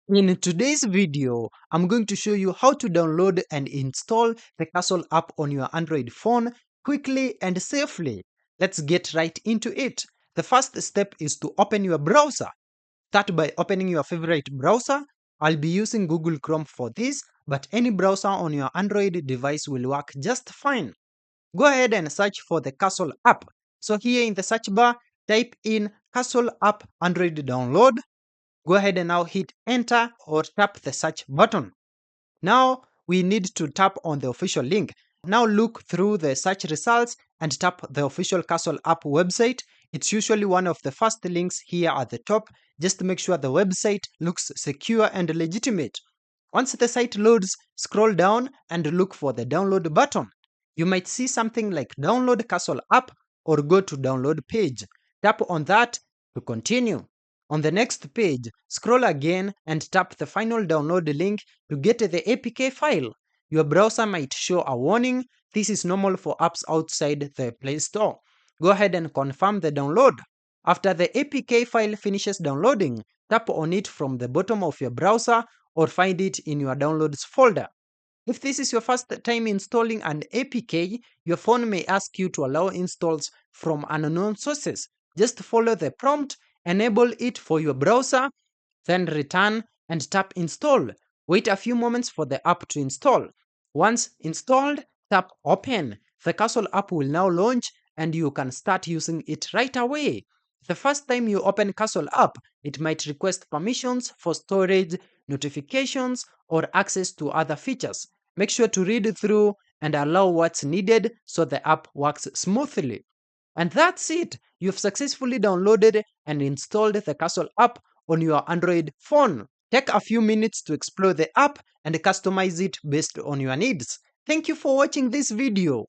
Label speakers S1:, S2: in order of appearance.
S1: In today's video, I'm going to show you how to download and install the Castle app on your Android phone quickly and safely. Let's get right into it. The first step is to open your browser. Start by opening your favorite browser. I'll be using Google Chrome for this, but any browser on your Android device will work just fine. Go ahead and search for the Castle app. So here in the search bar, type in Castle app Android download. Go ahead and now hit enter or tap the search button. Now we need to tap on the official link. Now look through the search results and tap the official Castle app website. It's usually one of the first links here at the top. Just to make sure the website looks secure and legitimate. Once the site loads, scroll down and look for the download button. You might see something like download Castle app or go to download page. Tap on that to continue. On the next page, scroll again and tap the final download link to get the APK file. Your browser might show a warning. This is normal for apps outside the Play Store. Go ahead and confirm the download. After the APK file finishes downloading, tap on it from the bottom of your browser or find it in your downloads folder. If this is your first time installing an APK, your phone may ask you to allow installs from unknown sources. Just follow the prompt, enable it for your browser, then return and tap install. Wait a few moments for the app to install. Once installed, tap open. The Castle app will now launch and you can start using it right away. The first time you open Castle app, it might request permissions for storage, notifications, or access to other features. Make sure to read through and allow what's needed so the app works smoothly. And that's it. You've successfully downloaded and installed the Castle app on your Android phone. Take a few minutes to explore the app and customize it based on your needs. Thank you for watching this video.